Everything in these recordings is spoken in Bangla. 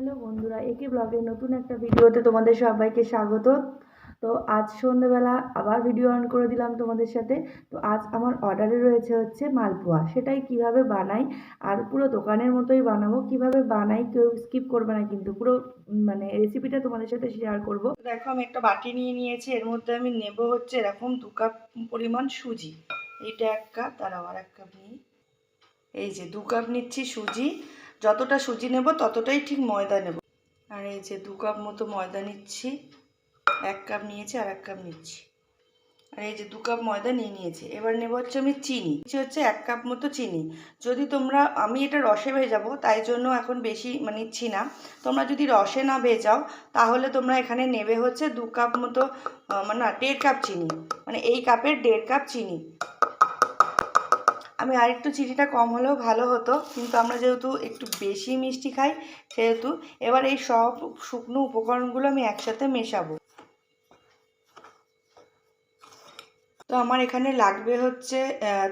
হ্যালো বন্ধুরা, একে ব্লগের নতুন একটা ভিডিওতে তোমাদের সবাইকে স্বাগত। তো আজ সন্ধ্যেবেলা আবার ভিডিও অন করে দিলাম তোমাদের সাথে। তো আজ আমার অর্ডারে রয়েছে হচ্ছে মালপোয়া। সেটাই কিভাবে বানাই আর পুরো দোকানের মতোই বানাবো। কিভাবে বানাই কেউ স্কিপ করবে না, কিন্তু পুরো মানে রেসিপিটা তোমাদের সাথে শেয়ার করব। দেখো, আমি একটা বাটি নিয়ে নিয়েছি, এর মধ্যে আমি নেব হচ্ছে এরকম 2 কাপ পরিমাণ সুজি। এইটা 1 কাপ, তারাও আর 1 কাপ নিই। এই যে 2 কাপ নিচ্ছি সুজি। যতটা সুজি নেব ততটাই ঠিক ময়দা নেব। আর এই যে 2 কাপ মতো ময়দা নিচ্ছি, 1 কাপ নিয়েছি আর 1 কাপ নিচ্ছি। আর এই যে 2 কাপ ময়দা নিয়ে নিয়েছি। এবার নেব হচ্ছে আমি চিনি, হচ্ছে 1 কাপ মতো চিনি। যদি তোমরা, আমি এটা রসে ভেজাবো তাই জন্য এখন বেশি নিচ্ছি না। তোমরা যদি রসে না ভেজাও তাহলে তোমরা এখানে নেবে হচ্ছে 2 কাপ মতো, না 1.5 কাপ চিনি, মানে এই কাপের 1.5 কাপ চিনি। আমি আরেকটু চিনিটা কম হলেও ভালো হতো, কিন্তু আমরা যেহেতু একটু বেশি মিষ্টি খাই সেহেতু। এবার এই সব শুকনো উপকরণগুলো আমি একসাথে মেশাবো। তো আমার এখানে লাগবে হচ্ছে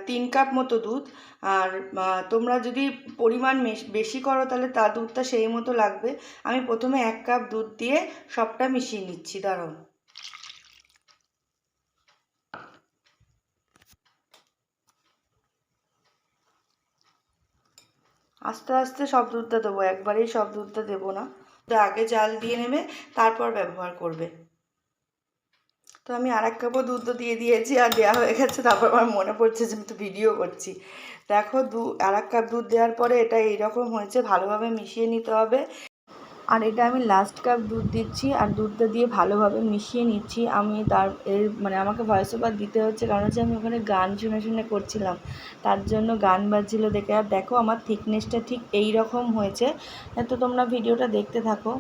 3 কাপ মতো দুধ। আর তোমরা যদি পরিমাণ বেশি করো তাহলে তার দুধটা সেই মতো লাগবে। আমি প্রথমে 1 কাপ দুধ দিয়ে সবটা মিশিয়ে নিচ্ছি। দাঁড়াও, আস্তে আস্তে সব দুধটা দেবো, একবারেই সব দুধটা দেবো না। আগে জাল দিয়ে নেবে, তারপর ব্যবহার করবে। তো আমি আর 1 কাপও দুধ দিয়ে দিয়েছি, আর দেওয়া হয়ে গেছে। তারপর আমার মনে পড়ছে যে আমি তো ভিডিও করছি। দেখো, আর 1 কাপ দুধ দেওয়ার পরে এটা এইরকম হয়েছে। ভালোভাবে মিশিয়ে নিতে হবে। আর এটা আমি লাস্ট কাপ দুধ দিচ্ছি, আর দুধটা দিয়ে ভালোভাবে মিশিয়ে নিচ্ছি। আমি আমাকে ভয়েস ওভার দিতে হচ্ছে, কারণ হচ্ছে আমি ওখানে গান শুনে শুনে করছিলাম, তার জন্য গান বাজছিল দেখে। আর দেখো, আমার থিকনেসটা ঠিক এই রকম হয়েছে। তো তোমরা ভিডিওটা দেখতে থাকো।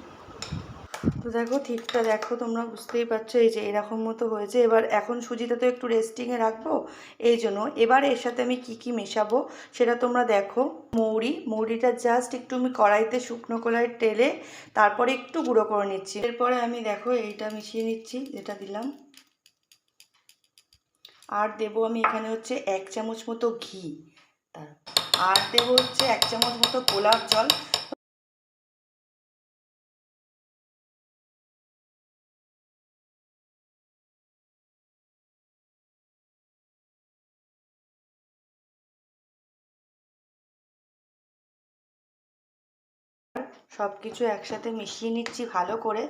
তো দেখো, ঠিকটা দেখো, তোমরা বুঝতেই পারছো। এই যে এরকম মতো হয়েছে। এবার এখন সুজিটা তো একটু রেস্টিংয়ে রাখবো, এই জন্য এবার এর সাথে আমি কি কি মেশাবো সেটা তোমরা দেখো। মৌরিটা জাস্ট একটু আমি কড়াইতে শুকনো কড়াইয়ে টেলে তারপরে একটু গুঁড়ো করে নিচ্ছি। এরপরে আমি দেখো এইটা মিশিয়ে নিচ্ছি, যেটা দিলাম। আর দেবো আমি এখানে হচ্ছে 1 চামচ মতো ঘি। আর দেবো হচ্ছে 1 চামচ মতো গোলাপ জল। সব কিছু একসাথে মিশিয়ে নিচ্ছি ভালো করে।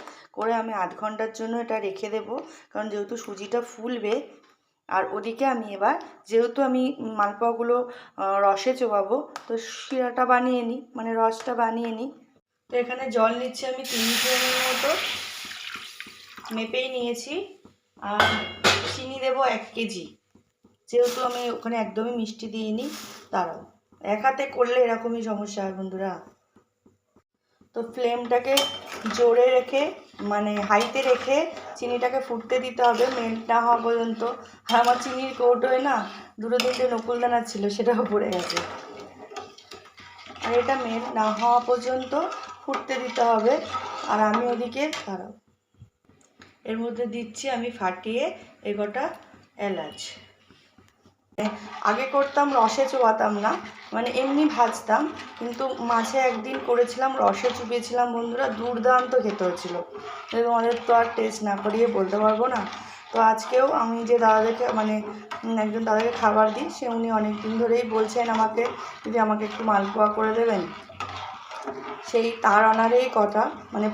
আমি 1/2 ঘন্টার জন্য এটা রেখে দেবো, কারণ যেহেতু সুজিটা ফুলবে। আর ওদিকে আমি এবার, যেহেতু আমি মালপোয়াগুলো রসে চোবাবো, তো শিরাটা বানিয়ে নিই, রসটা বানিয়ে নিই। তো এখানে জল নিচ্ছি আমি 3 লিটারের মতো, মেপেই নিয়েছি। আর চিনি দেবো 1 কেজি, যেহেতু আমি ওখানে একদমই মিষ্টি দিইনি। দাঁড়াও, এক হাতে করলে এরকমই সমস্যা হয় বন্ধুরা। তো ফ্লেমটাকে জোরে রেখে, হাইতে রেখে চিনিটাকে ফুটতে দিতে হবে, মেল্ট না হওয়া পর্যন্ত। আর আমার চিনির কৌটোয় না 2-3টে নকুলদানা ছিল, সেটাও পড়ে গেছে। আর এটা মেল্ট না হওয়া পর্যন্ত ফুটতে দিতে হবে। আর আমি ওদিকে, দাঁড়াও, এর মধ্যে দিচ্ছি আমি ফাটিয়ে এগোটা এলাচ। আগে করতাম রসে চোবাতাম না, এমনি ভাজতাম, কিন্তু মাঝে একদিন করেছিলাম রসে চুবিয়েছিলাম বন্ধুরা, দুর্দান্ত খেতে হয়েছিল। তোমাদের তো আর টেস্ট না করিয়ে বলতে পারবো না। তো আজকেও আমি যে দাদাদেরকে একজন দাদাকে খাবার দিই, সে উনি অনেক দিন ধরেই বলছেন আমাকে আমাকে একটু মালপোয়া করে দেবেন। সেই তার অনারেই কথা,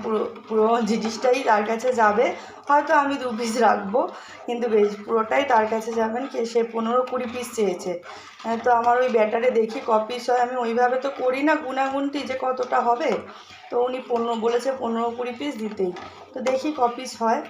পুরো পুরো জিনিসটাই তার কাছে যাবে। হয়তো আমি 2 পিস রাখবো, কিন্তু পুরোটাই তার কাছে যাবেন। সে 15-20 পিস চেয়েছে। তো আমার ওই ব্যাটারে দেখি ক পিস হয়, আমি ওইভাবে তো করি না গুনাগুনতি যে কতটা হবে। তো উনি বলেছে 15-20 পিস দিতেই। তো দেখি ক পিস হয়।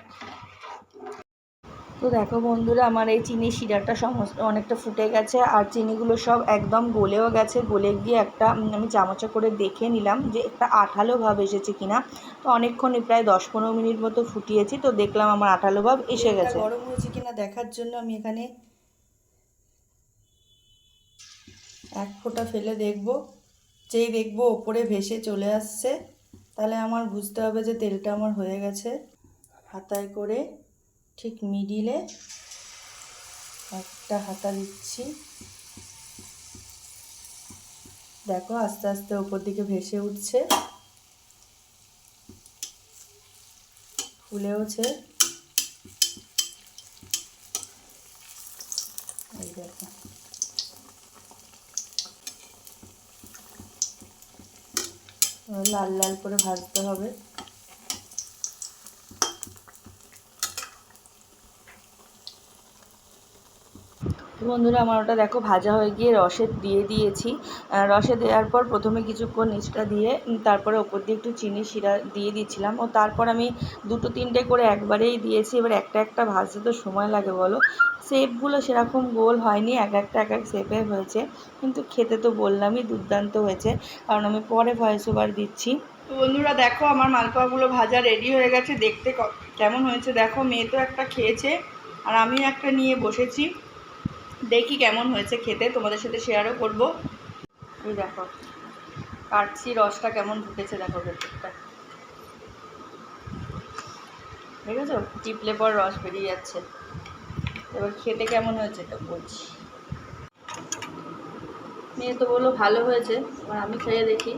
তো দেখো বন্ধুরা, আমার এই চিনি শিরাটা সমস্ত অনেকটা ফুটে গেছে, আর চিনিগুলো সব একদম গলেও গেছে। গলে গিয়ে একটা আমি চামচে করে দেখে নিলাম যে একটা আঠালো ভাব এসেছে কিনা। তো অনেকক্ষণই, প্রায় 10-15 মিনিট মতো ফুটিয়েছি। তো দেখলাম আমার আঠালো ভাব এসে গেছে। গরম হয়েছে কিনা দেখার জন্য আমি এখানে 1 ফোঁটা ফেলে দেখব। যেই দেখব ওপরে ভেসে চলে আসছে, তাহলে আমার বুঝতে হবে যে তেলটা আমার হয়ে গেছে। হাতায় করে ঠিক মিডিলে একটা হাতা দিচ্ছি। দেখো, আস্তে আস্তে ওপর দিকে ভেসে উঠছে। ফুলেওছে। এই দেখো লাল লাল করে ভাজতে হবে। বন্ধুরা আমার ওটা দেখো ভাজা হয়ে গিয়ে রসে দিয়ে দিয়েছি। রসে দেওয়ার পর প্রথমে কিছুক্ষণ নিচটা দিয়ে তারপরে ওপর দিয়ে একটু চিনি শিরা দিয়ে দিয়েছিলাম, ও তারপর আমি 2-3টে করে একবারেই দিয়েছি। এবার একটা একটা ভাজতে তো সময় লাগে বলো, শেপগুলো সেরকম গোল হয়নি, এক একটা এক এক শেপে হয়েছে, কিন্তু খেতে তো বললামই দুর্দান্ত হয়েছে, কারণ আমি পরে ভয়েস ওভার দিচ্ছি। তো বন্ধুরা দেখো আমার মালপোয়াগুলো ভাজা রেডি হয়ে গেছে। দেখতে কেমন হয়েছে দেখো, মেয়ে তো একটা খেয়েছে আর আমি একটা নিয়ে বসেছি, দেখি কেমন হয়েছে খেতে, তোমাদের সাথে শেয়ারও করব। এই দেখো কাটছি, রসটা কেমন ঢুকেছে দেখো ভেতরটা, দেখেছো টিপলে পর রস বেরিয়ে যাচ্ছে। এবার খেতে কেমন হয়েছে এটা বলছি। মেয়ে তো বললো ভালো হয়েছে, এবার আমি খেয়ে দেখি।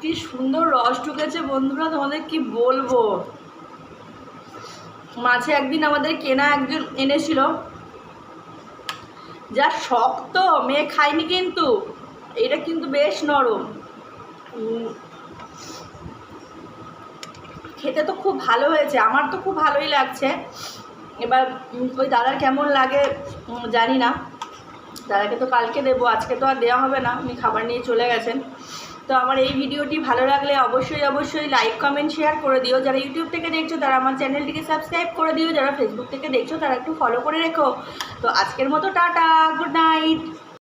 কি সুন্দর রস ঢুকেছে বন্ধুরা, তোমাদের কি বলবো। মাছে একদিন আমাদের কেনা একজন এনেছিল, যা শক্ত, মেয়ে খায়নি কিন্তু এটা কিন্তু বেশ নরম, খেতে তো খুব ভালো হয়েছে, আমার তো খুব ভালোই লাগছে। এবার ওই দাদার কেমন লাগে জানি না, দাদাকে তো কালকে দেবো, আজকে তো আর দেওয়া হবে না, উনি খাবার নিয়ে চলে গেছেন। তো আমার এই ভিডিওটি ভালো লাগলে অবশ্যই লাইক কমেন্ট শেয়ার করে দিও। যারা ইউটিউব থেকে দেখছো তারা আমার চ্যানেলটিকে সাবস্ক্রাইব করে দিও, যারা ফেসবুক থেকে দেখছো তারা একটু ফলো করে রেখো। তো আজকের মতো টাটা, গুড নাইট।